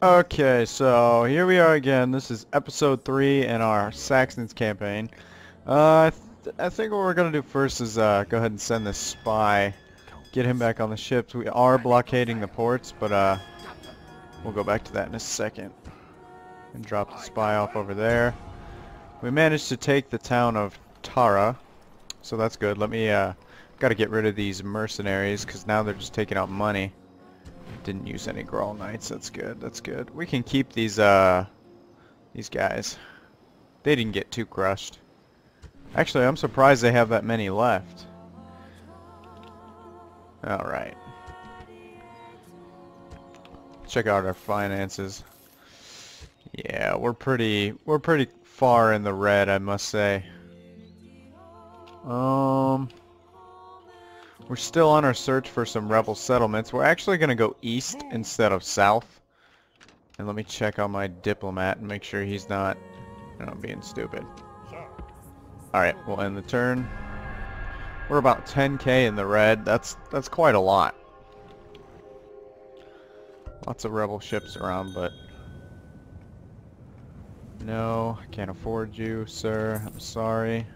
Okay, so here we are again. This is episode 3 in our Saxons campaign. I think what we're gonna do first is go ahead and send this spy, get him back on the ships. We are blockading the ports, but we'll go back to that in a second. And drop the spy off over there. We managed to take the town of Tara, so that's good. Let me gotta get rid of these mercenaries because now they're just taking out money. Didn't use any Grawl Knights. That's good. That's good. We can keep these guys. They didn't get too crushed. Actually, I'm surprised they have that many left. All right. Check out our finances. Yeah, we're pretty far in the red, I must say. We're still on our search for some rebel settlements. We're actually going to go east instead of south. And let me check on my diplomat and make sure he's not, being stupid. Alright, we'll end the turn. We're about 10k in the red. That's quite a lot. Lots of rebel ships around, but... No, I can't afford you, sir. I'm sorry.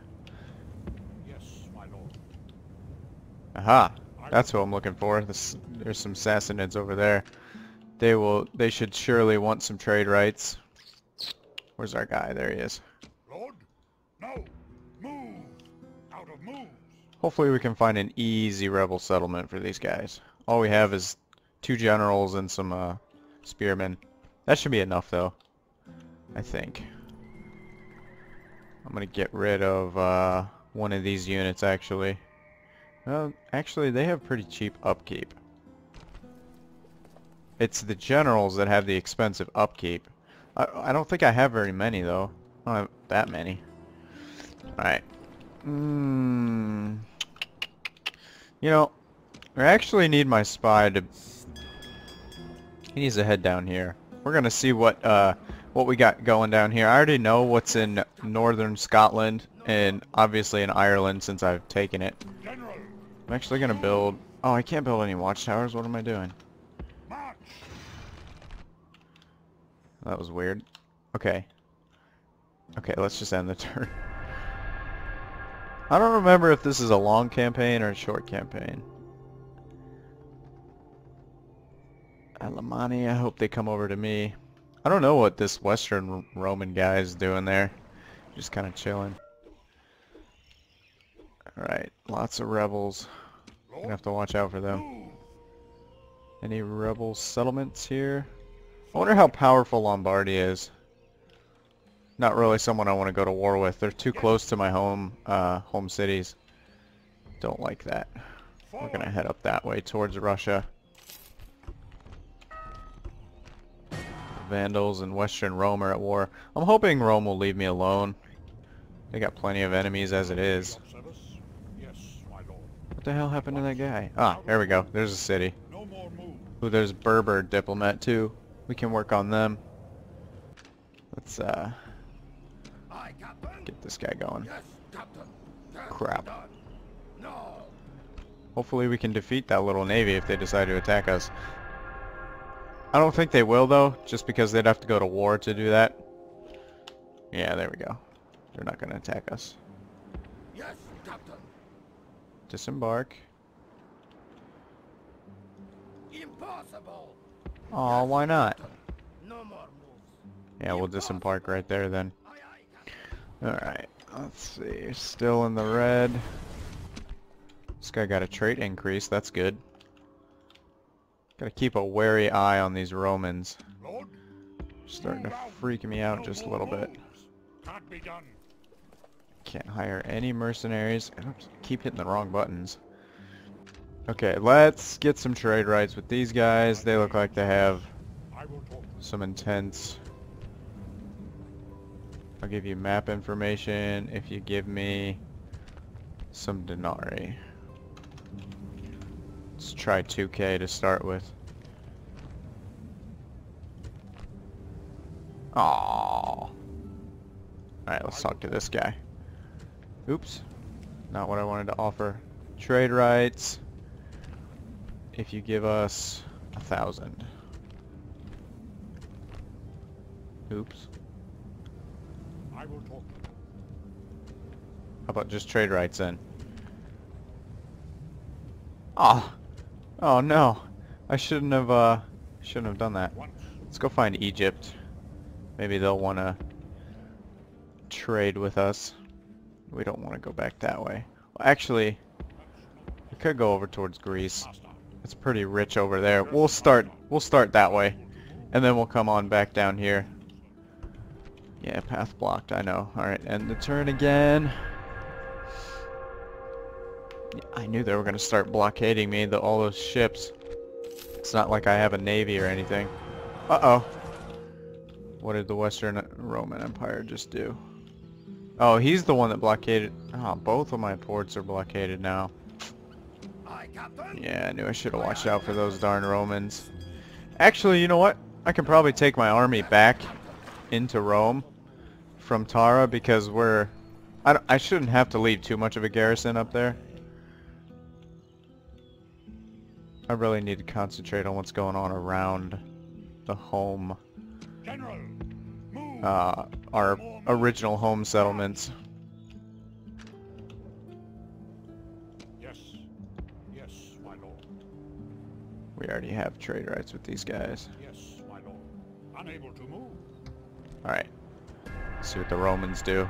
Aha! That's what I'm looking for. There's some Sassanids over there. They should surely want some trade rights. Where's our guy? There he is. Lord, no, move out of moves. Hopefully we can find an easy rebel settlement for these guys. All we have is 2 generals and some spearmen. That should be enough, though. I think. I'm gonna get rid of one of these units, actually. Well, actually, they have pretty cheap upkeep. It's the generals that have the expensive upkeep. I don't think I have very many, though. I don't have that many. Alright. You know, I actually need my spy to... He needs to head down here. We're gonna see what we got going down here. I already know what's in northern Scotland, and obviously in Ireland, since I've taken it. I'm actually gonna build... Oh, I can't build any watchtowers. What am I doing? That was weird. Okay. Okay, let's just end the turn. I don't remember if this is a long campaign or a short campaign. Alemanni, I hope they come over to me. I don't know what this Western Roman guy is doing there. Just kind of chilling. Alright, lots of rebels. Gonna have to watch out for them. Any rebel settlements here? I wonder how powerful Lombardy is. Not really someone I want to go to war with. They're too close to my home cities. Don't like that. We're gonna head up that way towards Russia. Vandals and Western Rome are at war. I'm hoping Rome will leave me alone. They got plenty of enemies as it is. What the hell happened to that guy? Ah, there we go. There's a city. Ooh, there's Berber diplomat too. We can work on them. Let's get this guy going. Crap. Hopefully we can defeat that little navy if they decide to attack us. I don't think they will, though, just because they'd have to go to war to do that. Yeah, there we go. They're not going to attack us. Yes, Captain. Disembark. Impossible. Aw, why not? No more moves. Yeah, we'll disembark right there then. Alright, let's see. Still in the red. This guy got a trait increase, that's good. Gotta keep a wary eye on these Romans. Starting to freak me out just a little bit. Can't be done. Can't hire any mercenaries. I keep hitting the wrong buttons. Okay, let's get some trade rights with these guys. They look like they have some intense... I'll give you map information if you give me some denarii. Let's try 2k to start with. Aww. Alright, let's talk to this guy. Oops. Not what I wanted to offer. Trade rights. If you give us 1,000. Oops. I will talk. How about just trade rights then? Ah. Oh no. I shouldn't have done that. Once. Let's go find Egypt. Maybe they'll want to trade with us. We don't want to go back that way. Well, actually, we could go over towards Greece. Master. It's pretty rich over there. We'll start that way, and then we'll come on back down here. Yeah, path blocked, I know. Alright, end the turn again. Yeah, I knew they were going to start blockading me, all those ships. It's not like I have a navy or anything. Uh-oh. What did the Western Roman Empire just do? Oh, he's the one that blockaded. Oh, both of my ports are blockaded now. Yeah, I knew I should have watched out for those darn Romans. Actually, you know what? I can probably take my army back into Rome from Tara because I shouldn't have to leave too much of a garrison up there. I really need to concentrate on what's going on around the home. General, move. Our original home settlements. Yes. Yes, my lord. We already have trade rights with these guys. Yes, my lord. Unable to move. Alright. See what the Romans do.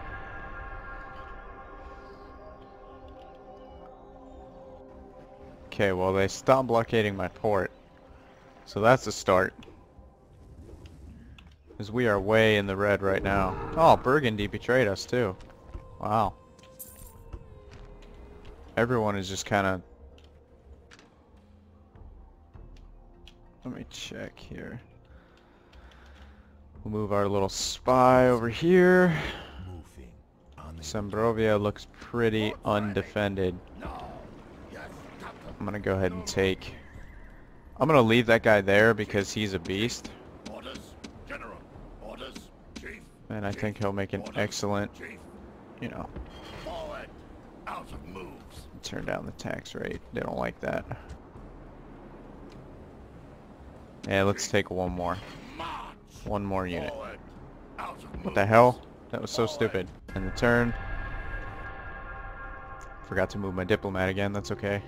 Okay, well they stopped blockading my port. So that's a start. Because we are way in the red right now. Oh, Burgundy betrayed us too. Wow. Everyone is just kind of... Let me check here. We'll move our little spy over here. Sembrovia looks pretty undefended. I'm gonna go ahead and take... I'm gonna leave that guy there because he's a beast. Orders, General. Orders, Chief. And I think he'll make an excellent, Chief. you know, Forward. Out of moves. turn down the tax rate. They don't like that. Yeah, let's take one more. March. One more unit. Forward. Out of moves. What the hell? That was so stupid. And the turn. Forgot to move my diplomat again. That's okay.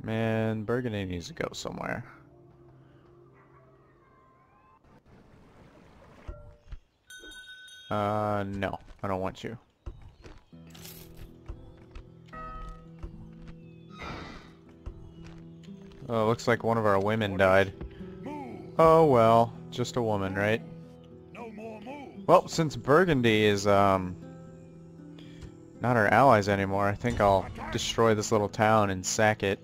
Man, Burgundy needs to go somewhere. No. I don't want you. Oh, looks like one of our women died. Move. Oh well, just a woman, right? No more moves. Well, since Burgundy is, not our allies anymore, I think I'll destroy this little town and sack it.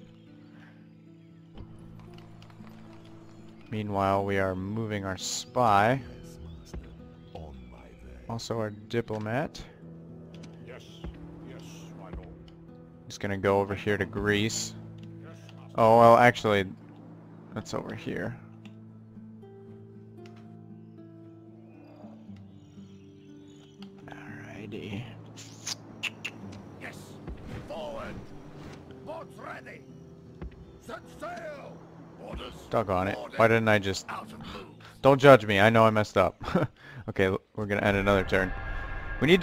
Meanwhile, we are moving our spy. Also our diplomat. Yes. Yes, my lord. He's gonna go over here to Greece. Yes, master. Oh, well, actually, that's over here. Alrighty. Yes. Forward. Ports ready. Set sail. Orders. Doggone it. Why didn't I just... Out of moves. Don't judge me, I know I messed up. Okay, we're gonna end another turn. We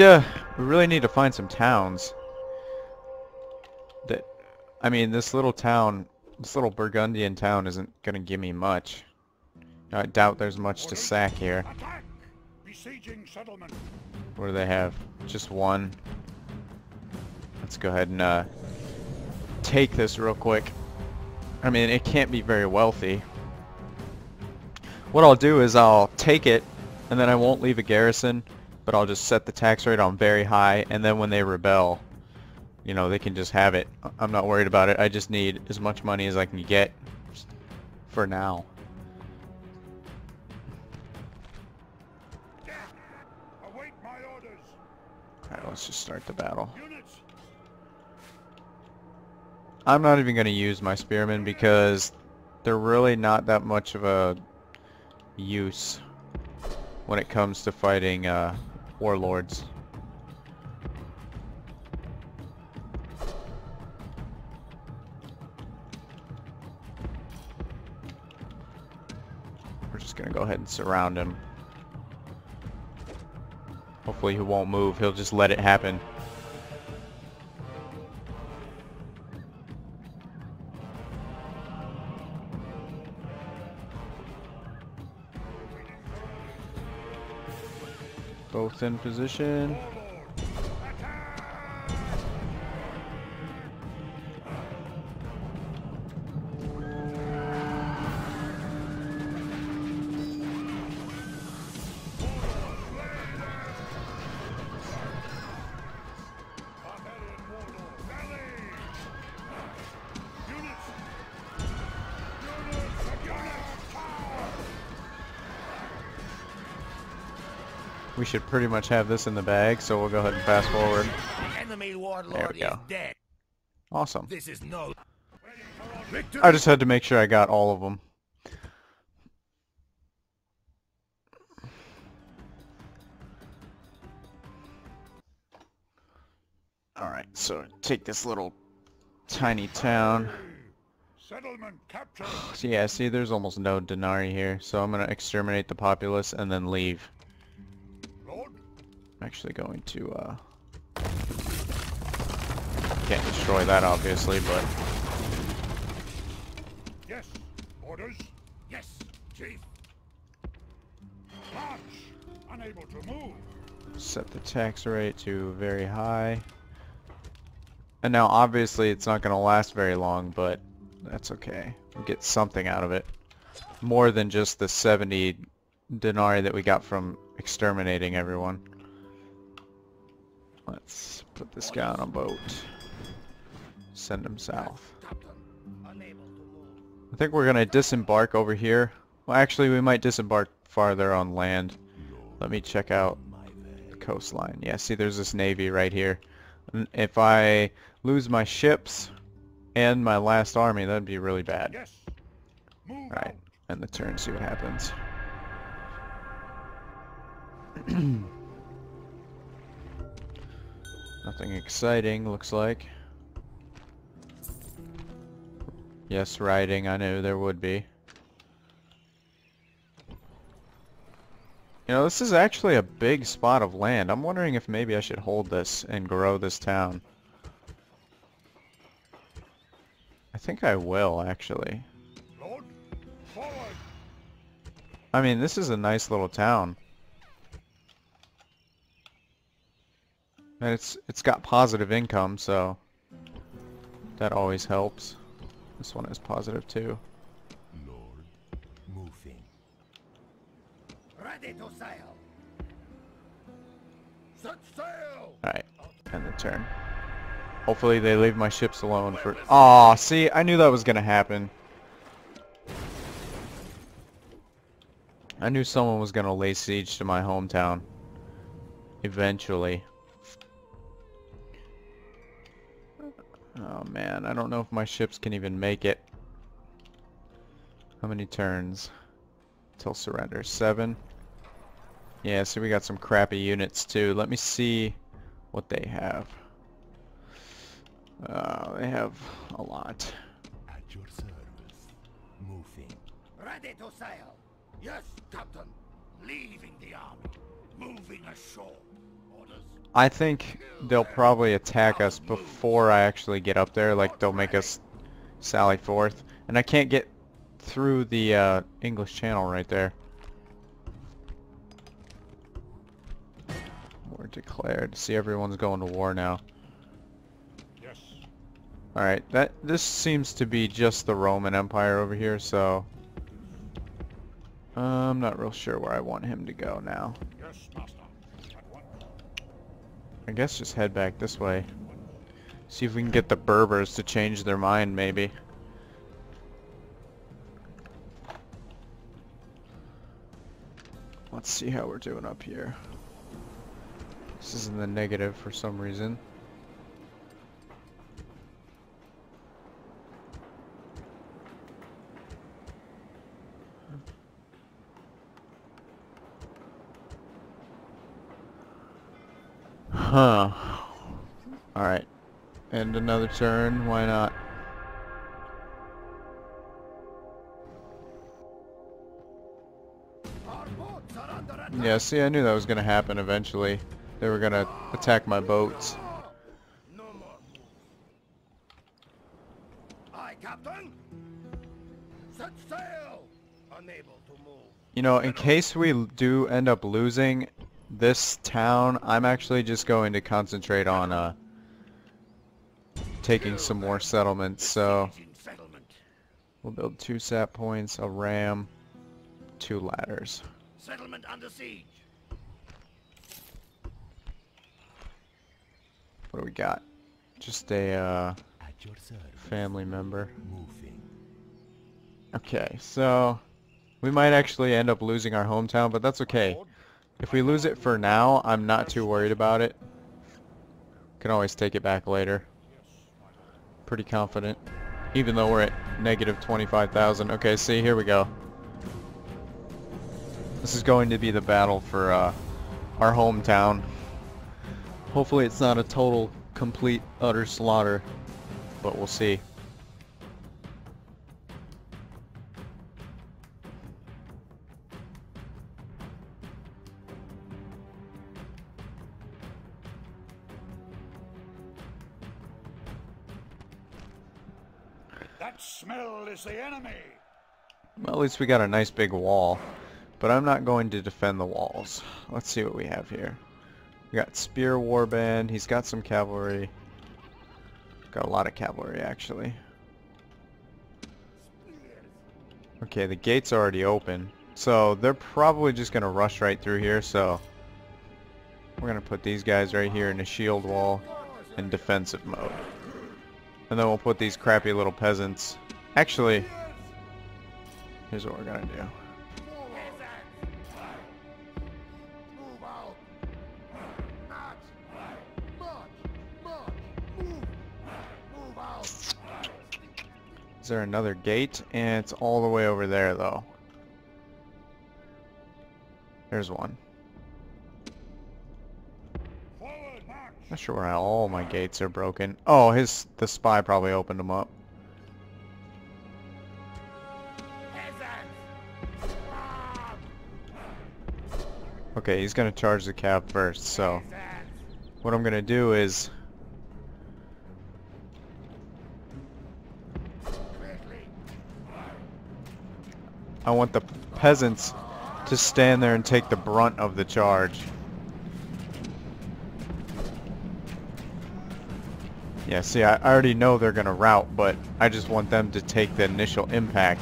really need to find some towns. That, I mean, this little town, this little Burgundian town isn't gonna give me much. I doubt there's much to sack here. Attack. Besieging settlement. What do they have? Just one. Let's go ahead and take this real quick. I mean, it can't be very wealthy. What I'll do is I'll take it, and then I won't leave a garrison, but I'll just set the tax rate on very high, and then when they rebel, you know, they can just have it. I'm not worried about it. I just need as much money as I can get for now. Await my orders. Alright, let's just start the battle. Units. I'm not even going to use my spearmen because they're really not that much of a use when it comes to fighting warlords. We're just gonna go ahead and surround him. Hopefully he won't move. He'll just let it happen. Both in position. We should pretty much have this in the bag, so we'll go ahead and fast forward. Enemy warlord There we go. is dead. Awesome. This is no I just had to make sure I got all of them. Alright, so take this little tiny town. Settlement captured. So yeah, see, there's almost no denarii here, so I'm going to exterminate the populace and then leave. Lord, I'm actually going to, can't destroy that obviously, but yes. Orders. Yes, Chief. March. Unable to move. set the tax rate to very high. And now obviously it's not going to last very long, but that's okay. We'll get something out of it. More than just the 70 denarii that we got from exterminating everyone. Let's put this guy on a boat. Send him south. I think we're going to disembark over here. Well, actually, we might disembark farther on land. Let me check out the coastline. Yeah, see, there's this navy right here. If I lose my ships and my last army, that'd be really bad. Yes. Move Right, out. end the turn, see what happens. Nothing exciting, looks like. Yes, riding, I knew there would be. You know, this is actually a big spot of land. I'm wondering if maybe I should hold this and grow this town. I think I will, actually. Lord, forward. I mean, this is a nice little town. And it's got positive income, so that always helps. This one is positive too. Lord, moving. Ready to sail. Set sail. Alright, end the turn. Hopefully they leave my ships alone for... Aw, see, I knew that was gonna happen. I knew someone was gonna lay siege to my hometown. Eventually. Oh man, I don't know if my ships can even make it. How many turns till surrender? 7? Yeah, so we got some crappy units too. Let me see what they have. They have a lot. At your service. Moving. Ready to sail. Yes, Captain. Leaving the army. Moving ashore. Orders. I think they'll probably attack us before I actually get up there. Like, they'll make us sally forth. And I can't get through the English Channel right there. War declared. See, everyone's going to war now. Yes. Alright, this seems to be just the Roman Empire over here, so I'm not real sure where I want him to go now. Yes, master. At once. I guess just head back this way. See if we can get the Berbers to change their mind, maybe. Let's see how we're doing up here. This is in the negative for some reason. Huh. Alright. And another turn, why not? Yeah, see, I knew that was gonna happen eventually. They were gonna attack my boats. No more move. Aye, Captain. Set sail. Unable to move. You know, in case we do end up losing this town, I'm actually just going to concentrate on taking some more settlements. So we'll build 2 sap points, a ram, 2 ladders. Settlement under siege. What do we got? Just a At your service. family member. Moving. Okay, so we might actually end up losing our hometown, but that's okay. If we lose it for now, I'm not too worried about it. Can always take it back later. Pretty confident. Even though we're at negative 25,000. Okay, see, here we go. This is going to be the battle for our hometown. Hopefully it's not a total, complete, utter slaughter, but we'll see. That smell is the enemy. Well, at least we got a nice big wall. But I'm not going to defend the walls. Let's see what we have here. We got Spear Warband. He's got some cavalry. Got a lot of cavalry, actually. Okay, the gate's already open. So they're probably just going to rush right through here. So we're going to put these guys right here in a shield wall in defensive mode. And then we'll put these crappy little peasants. Actually, here's what we're going to do. Is there another gate? And it's all the way over there, though. There's one. Not sure why all my gates are broken. Oh, the spy probably opened them up. Okay, he's gonna charge the cav first, so what I'm gonna do is I want the peasants to stand there and take the brunt of the charge. Yeah, see, I already know they're gonna rout, but I just want them to take the initial impact.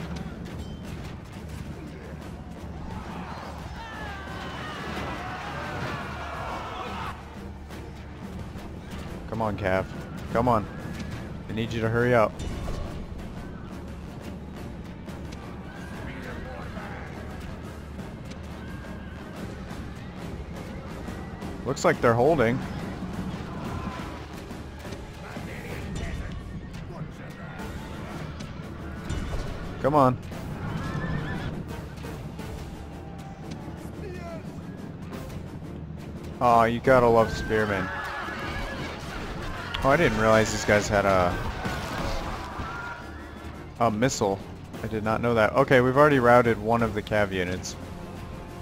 Come on, Cav. Come on. I need you to hurry up. Looks like they're holding. Come on. Oh, you gotta love spearmen. Oh, I didn't realize these guys had a missile. I did not know that. Okay, we've already routed one of the cav units.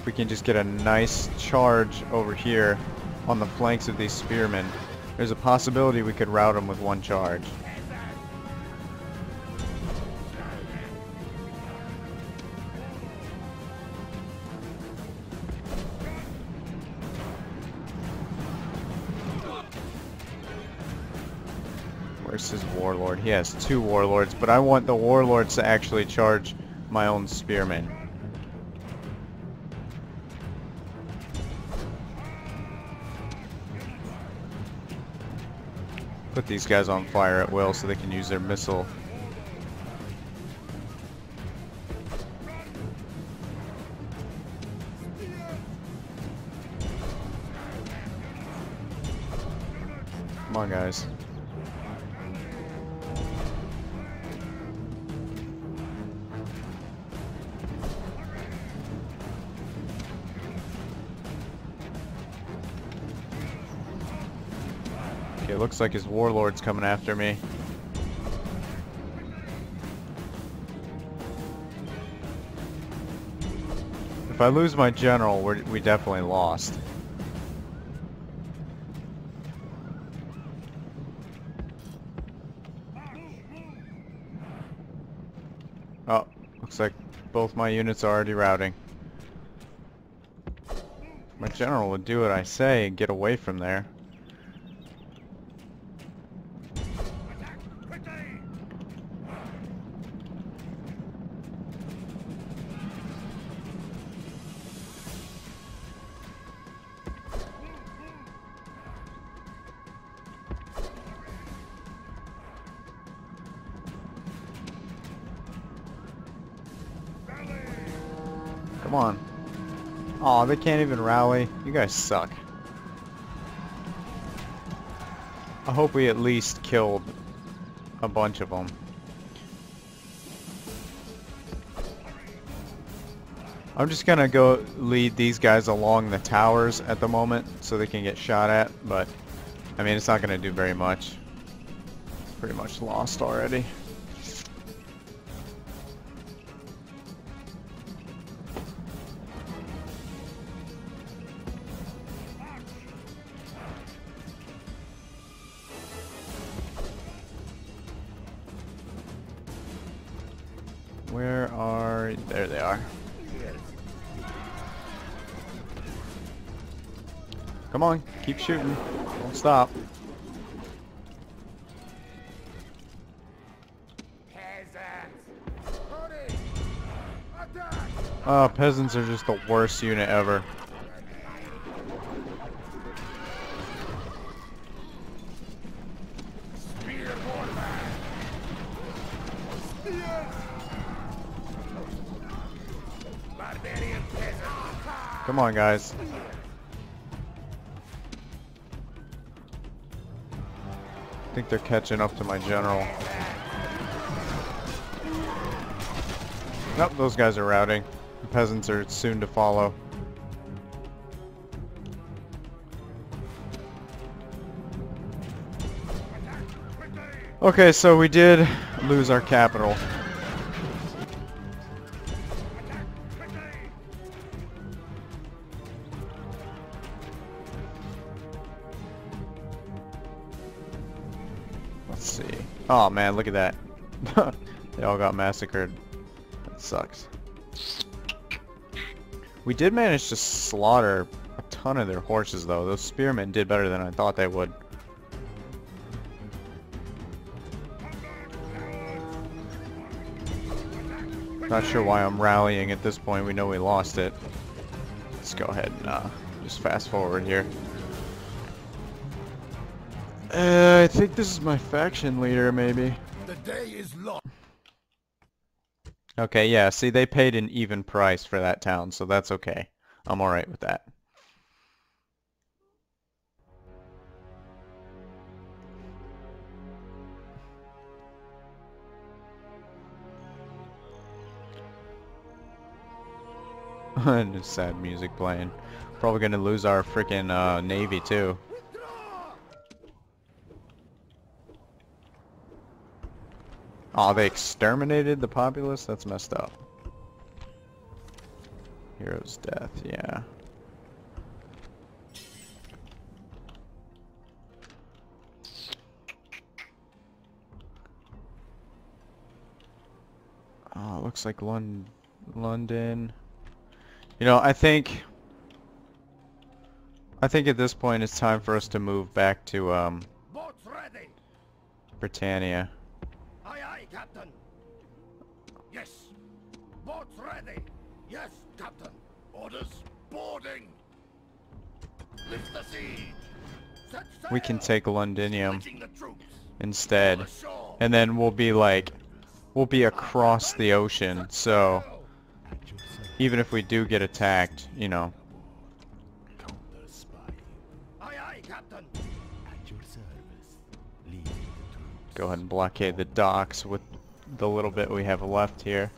If we can just get a nice charge over here on the flanks of these spearmen, there's a possibility we could rout them with one charge. Where's his warlord? He has 2 warlords, but I want the warlords to actually charge my own spearmen. Put these guys on fire at will so they can use their missile. Come on, guys. Okay, looks like his warlord's coming after me. If I lose my general, we definitely lost. Oh, looks like both my units are already routing. My general would do what I say and get away from there. Come on. Aw, they can't even rally. You guys suck. I hope we at least killed a bunch of them. I'm just gonna go lead these guys along the towers at the moment so they can get shot at, but I mean it's not gonna do very much. Pretty much lost already. Where are... There they are. Come on, keep shooting. Don't stop. Oh, peasants are just the worst unit ever. Come on, guys. I think they're catching up to my general. Nope, those guys are routing. The peasants are soon to follow. Okay, so we did lose our capital. Let's see. Oh man, look at that. They all got massacred. That sucks. We did manage to slaughter a ton of their horses though. Those spearmen did better than I thought they would. Not sure why I'm rallying at this point. We know we lost it. Let's go ahead and just fast forward here. I think this is my faction leader, maybe. The day is long. Okay, yeah, see, they paid an even price for that town, so that's okay. I'm alright with that. And just sad music playing. Probably gonna lose our freaking navy too. Oh, they exterminated the populace? That's messed up. Hero's death, yeah. Oh, it looks like London. You know, I think at this point it's time for us to move back to Britannia. Aye, aye, Captain. Yes. Boats ready. Yes, Captain. Orders. Boarding. Lift the siege. Set sail. We can take Londinium Splitting the troops. instead, Ashore. and then we'll be across the ocean, so even if we do get attacked, you know. Aye, aye, Captain. At your service. Leading the troops. Go ahead and blockade the docks with the little bit we have left here.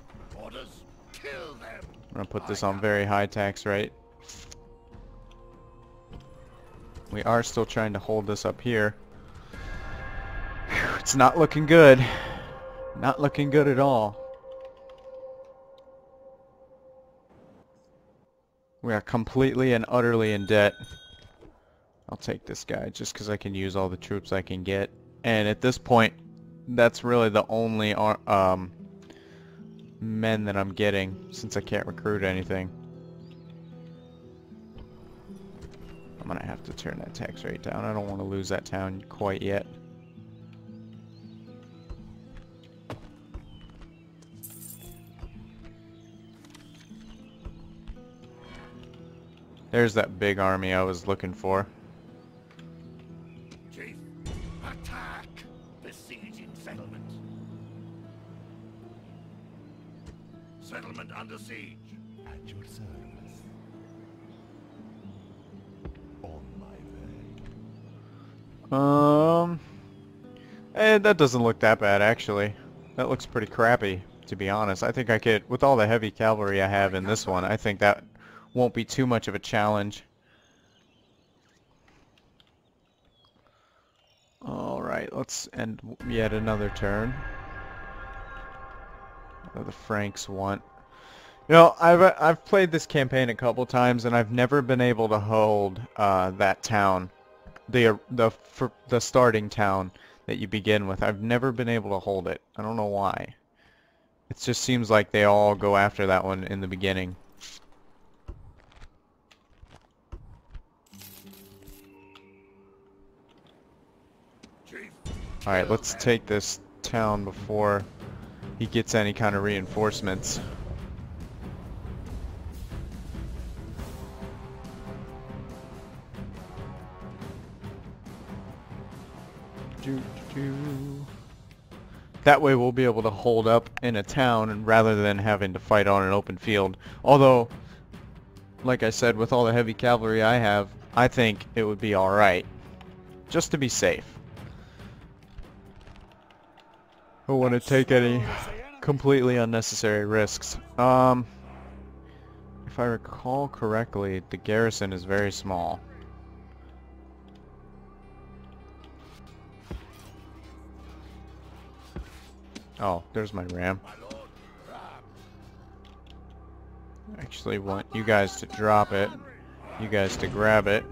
Orders. Kill them. I'm gonna put this on very high tax rate. We are still trying to hold this up here. Whew, it's not looking good. Not looking good at all. We are completely and utterly in debt. I'll take this guy just because I can use all the troops I can get. And at this point, that's really the only men that I'm getting since I can't recruit anything. I'm gonna have to turn that tax rate down. I don't want to lose that town quite yet. There's that big army I was looking for. Chief, attack! Besieging settlement. Settlement under siege. At your service. On my way. That doesn't look that bad actually. That looks pretty crappy, to be honest. I think I could, with all the heavy cavalry I have in this one, I think that won't be too much of a challenge. Alright, let's end yet another turn. What do the Franks want? You know, I've played this campaign a couple times and I've never been able to hold that town, the starting town that you begin with. I've never been able to hold it. I don't know why. It just seems like they all go after that one in the beginning. Alright, let's take this town before he gets any kind of reinforcements. That way we'll be able to hold up in a town and rather than having to fight on an open field. Although, like I said, with all the heavy cavalry I have, I think it would be alright. Just to be safe. I don't want to take any completely unnecessary risks. If I recall correctly, the garrison is very small. Oh, there's my ram. I actually want you guys to drop it, you guys to grab it.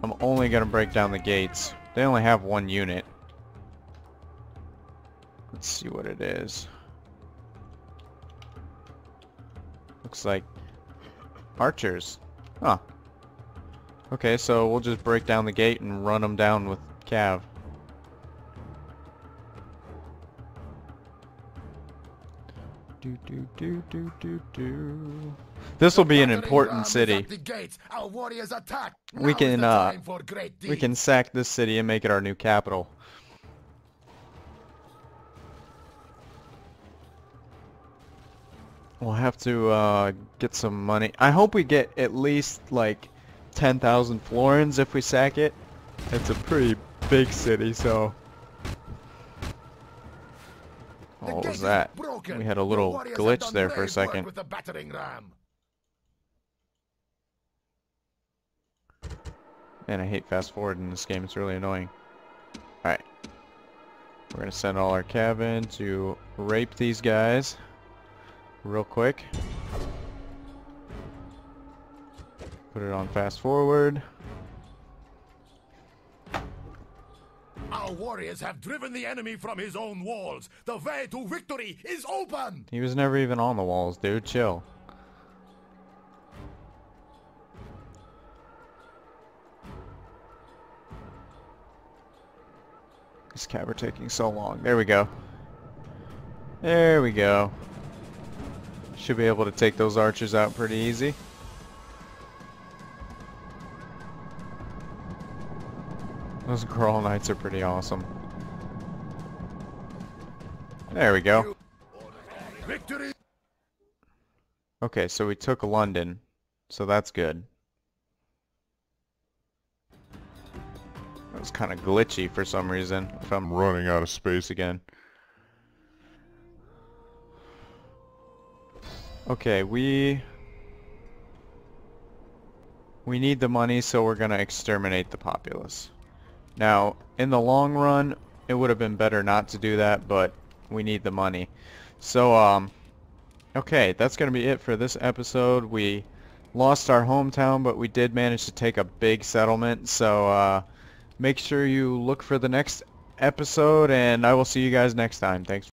I'm only gonna break down the gates. They only have one unit. Let's see what it is. Looks like archers. Huh. Okay, so we'll just break down the gate and run them down with cav. This will be an important city. We can sack this city and make it our new capital. We'll have to get some money. I hope we get at least like 10,000 florins if we sack it. It's a pretty big city, so. What was that? We had a little glitch there for a second. Man, I hate fast forward in this game. It's really annoying. Alright. We're gonna send all our cav in to rape these guys real quick. Put it on fast forward. Our warriors have driven the enemy from his own walls. The way to victory is open! He was never even on the walls, dude. Chill. This cav are taking so long. There we go. There we go. Should be able to take those archers out pretty easy. Those Grawl Knights are pretty awesome. There we go. Victory! Okay, so we took London, so that's good. That was kind of glitchy for some reason, if I'm running out of space again. Okay, we need the money, so we're gonna exterminate the populace. Now, in the long run, it would have been better not to do that, but we need the money. So, Okay, that's going to be it for this episode. We lost our hometown, but we did manage to take a big settlement. So make sure you look for the next episode, and I will see you guys next time. Thanks.